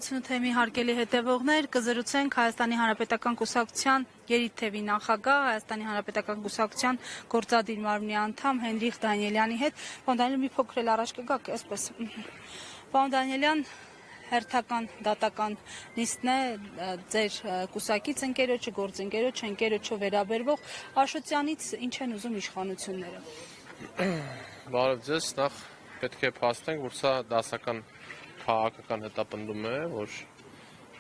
Թեմի հարգելի հետևողներ, կզրուցենք Հայաստանի Հանրապետական Կուսակցության Երիթևի նախագահ, Հայաստանի Հանրապետական Կուսակցության գործադիր մարմնի անդամ Հենրիխ Դանիելյանի հետ։ Պարոն Դանիելյան, մի փոքր էլ առաջ կգաք, այսպես։ Պարոն Դանիելյան, հերթական դատական նիստն է ձեր կուսակից ընկերոջը, գործընկերոջը, ընկերոջը վերաբերվող Աշոտյանից ինչ են ուզում իշխանությունները։ Բարև ձեզ, նախ պետք է փաստենք, որ սա դասական քաղաքական հետապնդում է, որ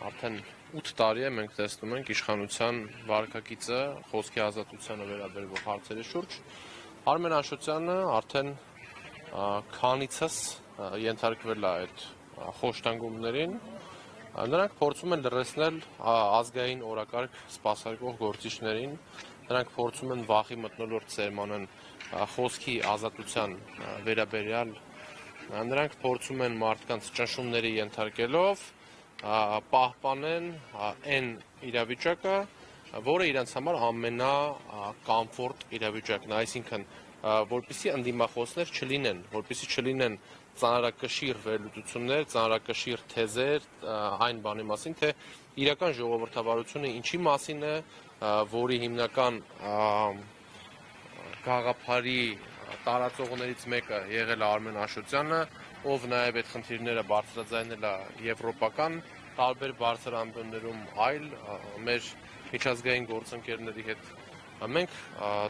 արդեն 8 տարի է մենք տեսնում ենք իշխանության վարքագիծը խոսքի ազատությանը վերաբերող հարցերի շուրջ։ Արմեն Աշոտյանը արդեն քանիցս ենթարկվել է այդ խոշտանգումներին, նրանք փորձում են լրացնել ազգային օրակարգ սպասարկող գործիչներին, նրանք փորձում են վախի մթնոլորտ սերմանեն խոսքի ազատության վերաբերյալ, նրանք փորձում են մարդկանց ճնշումների ենթարկելով պահպանեն այն իրավիճակը, որը իրենց համար ամենակոմֆորտ իրավիճակն է, այսինքն որպեսզի ընդդիմախոսներ չլինեն, որպեսզի չլինեն ծանրակշիռ վերլուծություններ, ծանրակշիռ թեզեր այն բանի մասին, թե իրական ժողովրդավարությունը ինչի մասին է, որի հիմնական գաղափարի տարածողներից մեկը եղել է Արմեն Աշոտյանը, ով նաև այդ խնդիրները բարձրաձայնել է եվրոպական տարբեր բարձր ամբիոններում այլ մեր միջազգային գործընկերների հետ։ Մենք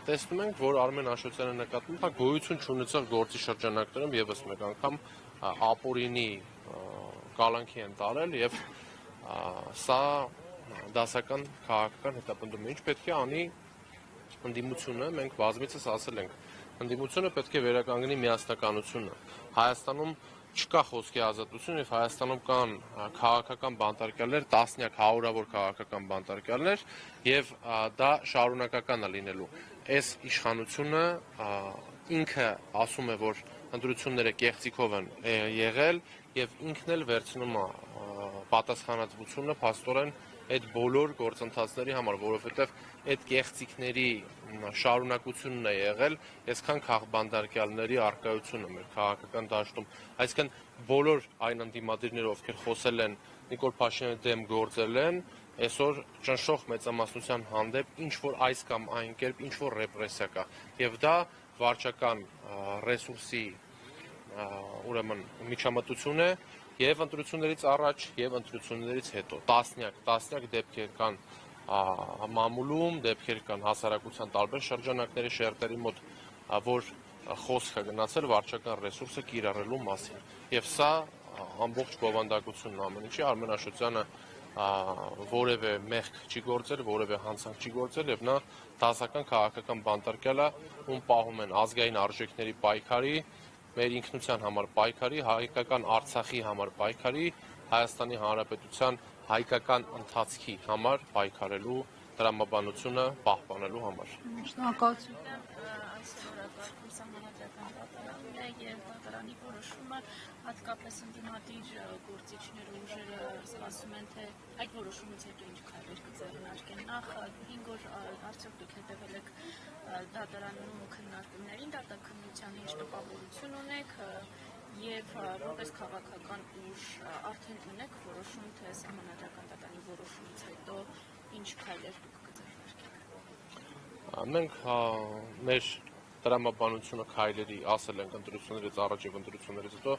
տեսնում ենք, որ Արմեն Աշոտյանը նկատում է գոյություն չունեցող գործի շրջանակներում եւս մեկ անգամ ապօրինի կալանքի են տարել եւ սա դասական քաղաքական հետապնդում է։ Ինչ պետք է անի ընդդիմությունը, մենք բազմիցս ասել ենք, ընդդիմությունը պետք է վերականգնի միասնականությունը։ Հայաստանում չկա խոսքի ազատություն եւ Հայաստանում կան քաղաքական բանտարկյալներ, տասնյակ հարյուրավոր քաղաքական բանտարկյալներ եւ դա շարունակական է լինելու։ Այս իշխանությունը ինքը ասում է, որ ընտրությունները կեղծիքով են եղել եւ ինքն էլ վերցնում է պատասխանատվությունը փաստորեն այդ բոլոր գործընթացների համար, որովհետև այդ կեղծիքների շարունակությունն է եղել այսքան քաղբանդարկյալների առկայությունը մեր քաղաքական դաշտում, այսինքն բոլոր այն ընդդիմադիրները, ովքեր խոսել են Նիկոլ Փաշինյանի դեմ գործել են, այսօր ճնշող մեծամասնության հանդեպ ինչ որ այս կամ այն կերպ ինչ որ ռեպրեսիա կա եւ դա վարչական ռեսուրսի ուրեմն միջամտություն է եւ ընտրություններից առաջ եւ ընտրություններից հետո տասնյակ դեպքեր կան մամուլում, դեպքեր կան հասարակության տարբեր շրջանակների շերտերի մոտ, որ խոսք է գնացել վարչական ռեսուրսը կիրառելու մասին եւ սա ամբողջ բովանդակությունն ամեն ինչի Արմեն Աշոտյանը որևէ մեղք չի գործել, որևէ հանցանք չի գործել եւ նա դասական քաղաքական բանտարկյալ է, ում պահում են ազգային արժեքների պայքարի, մեր ինքնության համար պայքարի, հայկական Արցախի համար պայքարի, Հայաստանի Հանրապետության հայկական ընթացքի համար պայքարելու տրամաբանությունը պահպանելու համար։ Շնորհակալություն։ Այսօրակարգում սահմանադրական դատարանն է եւ դատարանի որոշումը հատկապես ընդդիմադիր գործիչները ուժերը սպասում են, թե այդ որոշումից հետո ինչ քայլեր կձեռնարկեն։ Նախ 5 օր արդյոք դուք հետևել եք դատարանում քննարկումներին, դատաքննության ինչ տպավորություն ունեք եւ որպես քաղաքական ուժ արդեն ունեք որոշում, թե սահմանադրական դատարանի որոշումից հետո ինչ քայլեր դուք կձեռնարկեք։ Մենք մեր տրամաբանությունը քայլերի ասել ենք ընտրություններից առաջ եւ ընտրություններից հետո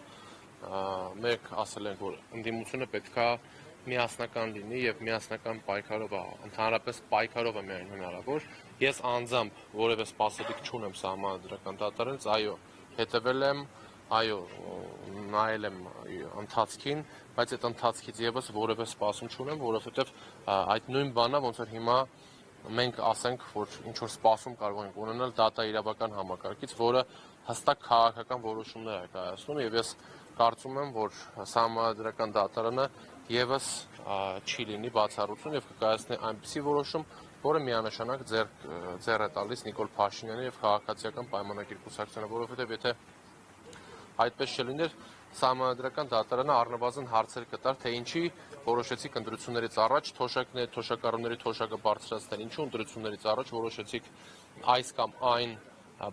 մենք ասել ենք, որ ընդդիմությունը պետքա միասնական լինի եւ միասնական պայքարով է, ընդհանրապես պայքարով է միայն հնարավոր։ Ես անձամբ որևէ սպասելիք չունեմ սահմանադրական դատարանից, այո, հետևել եմ, այո, նայել եմ ընթացքին, բայց այդ ընթացքից եւս որևէ սպասում չունեմ, որովհետեւ այդ նույն բանա ոնց որ հիմա մենք ասենք, որ ինչ որ սպասում կարող ենք ունենալ դատա իրավական համակարգից, որը հստակ քաղաքական որոշումներ է կայացնում եւ ես կարծում եմ, որ սահմանադրական դատարանը եւս չի լինի բացառություն եւ կկայացնի այնպիսի որոշում, որը միանշանակ ձեռ է տալիս Նիկոլ Փաշինյանի եւ քաղաքացիական պայմանագիր կուսակցությանը, որովհետեւ եթե այդպես չլիներ, սահմանադրական դատարանը առնվազն հարցեր կտար, թե ինչի որոշեցիք ընտրություններից առաջ թոշակառուների թոշակը բարձրացնել, ինչու ընտրություններից առաջ որոշեցիք այս կամ այն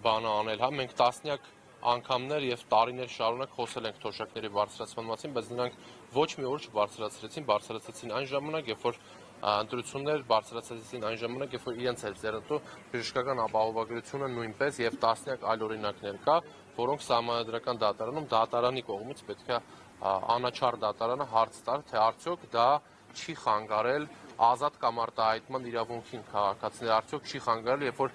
բանը անել, հա մենք տասնյակ անգամներ եւ տարիներ շարունակ խոսել ենք թոշակների բարձրացման մասին, բայց նրանք ոչ մի օր չբարձրացրեցին այն ժամանակ, երբ որ ընտրություններ բարձրացրեցին այն ժամանակ, երբ որ իրենց էր ձեռնտու բժշկական ապահովագրությունը նույնպես եւ տասնյակ այլ օրինակներ կա, որոնք սահմանադրական դատարանում դատարանի կողմից պետք է անաչառ դատարանը հարց տար, թե արդյոք դա չի խանգարել ազատ կամ արտահայտման իրավունքին քաղաքացիների, արդյոք չի խանգարել, երբ որ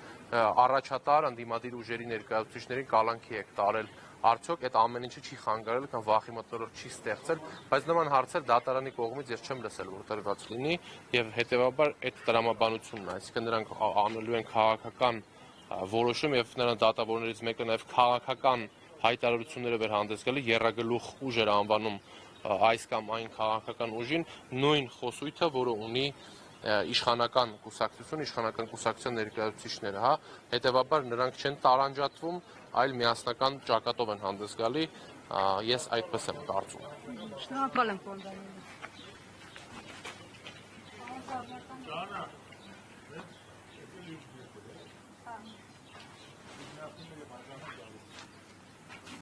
առաջատար ընդդիմադիր ուժերի ներկայացուցիչներին կալանքի եք տարել, արդյոք այդ ամեն ինչը չի խանգարել կամ վախի մթնոլորտ չի ստեղծել, բայց նման հարցեր դատարանի կողմից ես չեմ լսել, որ տրված լինի եւ հետեւաբար այդ տրամաբանությունն է, այսինքն նրանք անելու են քաղաքական որոշում եւ նրանց դատավորներից մեկը նաեւ քաղաքական հայտարարություններով էր հանդես գալի, եռագլուխ ուժ էր անվանում այս կամ այն քաղաքական ուժին, նույն խոսույթը, որը ունի իշխանական կուսակցության ներկայացուցիչները, հա, հետեւաբար նրանք չեն տարանջատվում, այլ միասնական ճակատով են հանդես գալի, ես այդպես եմ կարծում։ Շնորհակալ եմ, պարոն Դանիելյան։